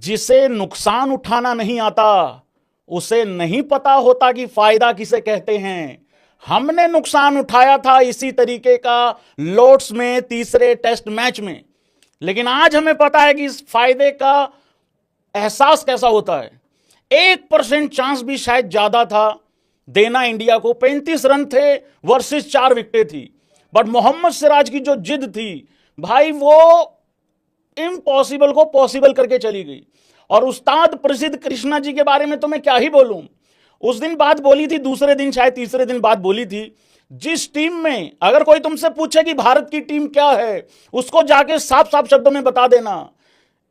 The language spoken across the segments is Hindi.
जिसे नुकसान उठाना नहीं आता उसे नहीं पता होता कि फायदा किसे कहते हैं। हमने नुकसान उठाया था इसी तरीके का लॉर्ड्स में तीसरे टेस्ट मैच में, लेकिन आज हमें पता है कि इस फायदे का एहसास कैसा होता है। 1% चांस भी शायद ज्यादा था देना इंडिया को। 35 रन थे वर्सेस 4 विकेटें थी, बट मोहम्मद सिराज की जो जिद थी भाई, वो इम्पॉसिबल को पॉसिबल करके चली गई। और उस्ताद प्रसिद्ध कृष्णा जी के बारे में तो मैं क्या ही बोलूं। उस दिन बात बोली थी, दूसरे दिन शायद तीसरे दिन बात बोली थी, जिस टीम में अगर कोई तुमसे पूछे कि भारत की टीम क्या है, उसको जाके साफ साफ शब्दों में बता देना।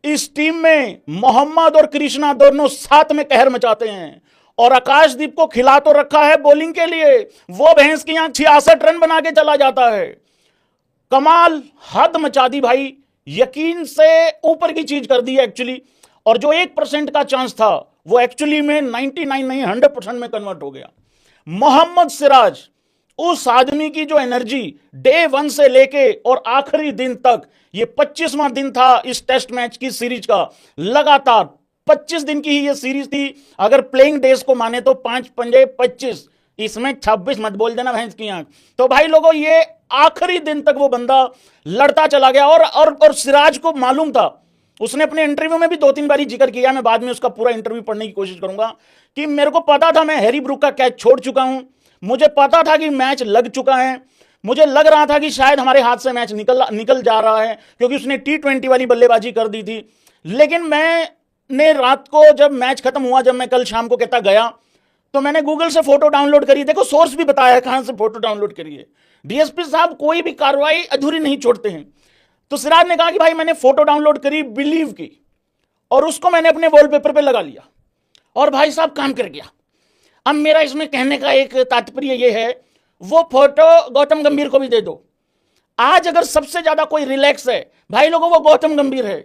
इस टीम में मोहम्मद और कृष्णा दोनों साथ में कहर मचाते हैं। और आकाशदीप को खिला तो रखा है बॉलिंग के लिए, वो भैंस की यहां 66 रन बना के चला जाता है। कमाल, हद मचा दी भाई, यकीन से ऊपर की चीज कर दी है एक्चुअली। और जो 1% का चांस था वो एक्चुअली में 99 नहीं 100% में कन्वर्ट हो गया। मोहम्मद सिराज, उस आदमी की जो एनर्जी डे 1 से लेके और आखिरी दिन तक, ये 25वां दिन था इस टेस्ट मैच की सीरीज का। लगातार 25 दिन की ही ये सीरीज थी, अगर प्लेइंग डेज को माने तो 5 पंजे 25, इसमें 26 मत बोल देना भैंस की आंख। तो भाई लोगों, ये आखिरी दिन तक वो बंदा लड़ता चला गया। और सिराज को मालूम था, उसने अपने इंटरव्यू में भी 2-3 बार जिक्र किया, मैं बाद में उसका पूरा इंटरव्यू पढ़ने की कोशिश करूंगा, कि मेरे को पता था मैं हैरी ब्रूक का कैच छोड़ चुका हूं, मुझे पता था कि मैच लग चुका है, मुझे लग रहा था कि शायद हमारे हाथ से मैच निकल जा रहा है, क्योंकि उसने T20 वाली बल्लेबाजी कर दी थी। लेकिन मैंने रात को जब मैच खत्म हुआ, जब मैं कल शाम को कहता गया, तो मैंने गूगल से फोटो डाउनलोड करी। देखो सोर्स भी बताया है कहां से फोटो डाउनलोड करी है। डीएसपी साहब कोई भी कार्रवाई अधूरी नहीं छोड़ते हैं। तो सिराज ने कहा कि भाई मैंने फोटो डाउनलोड करी, बिलीव की, और उसको मैंने अपने वॉलपेपर पे लगा लिया, और भाई साहब काम कर गया। अब मेरा इसमें कहने का एक तात्पर्य यह है, वो फोटो गौतम गंभीर को भी दे दो। आज अगर सबसे ज्यादा कोई रिलैक्स है भाई लोगों, वो गौतम गंभीर है।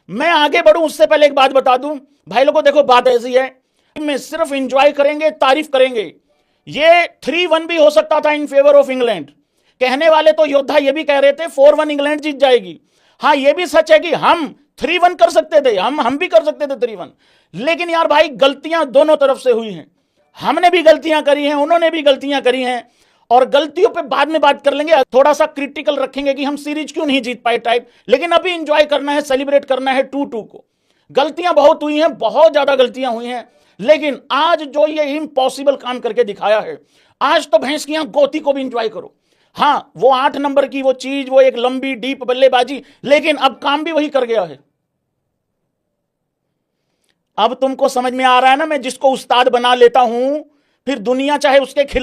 मैं आगे बढ़ूं उससे पहले एक बात बता दूं भाई लोगों, देखो बात ऐसी है, में सिर्फ एंजॉय करेंगे, तारीफ करेंगे। ये 3-1 भी हो सकता था इन फेवर ऑफ इंग्लैंड। कहने वाले तो योद्धा ये भी कह रहे थे 4-1 इंग्लैंड जीत जाएगी। हाँ, ये भी सच है कि हम 3-1 कर सकते थे, हम भी कर सकते थे 3-1। लेकिन यार भाई, गलतियां दोनों तरफ से हुई हैं। हमने भी गलतियां करी हैं, उन्होंने भी गलतियां करी हैं, और गलतियों पे बाद में बात कर लेंगे। थोड़ा सा क्रिटिकल रखेंगे कि हम सीरीज क्यों नहीं जीत पाए टाइप। लेकिन अभी एंजॉय करना है, सेलिब्रेट करना है 2-2 को। गलतियां बहुत हुई हैं, बहुत ज्यादा गलतियां हुई हैं, लेकिन आज जो ये इम्पॉसिबल काम करके दिखाया है, आज तो भैंस की यहां गोती को भी एंजॉय करो। हाँ, वो 8 नंबर की वो चीज, वो एक लंबी डीप बल्लेबाजी, लेकिन अब काम भी वही कर गया है। अब तुमको समझ में आ रहा है ना, मैं जिसको उस्ताद बना लेता हूं, फिर दुनिया चाहे उसके खिलाफ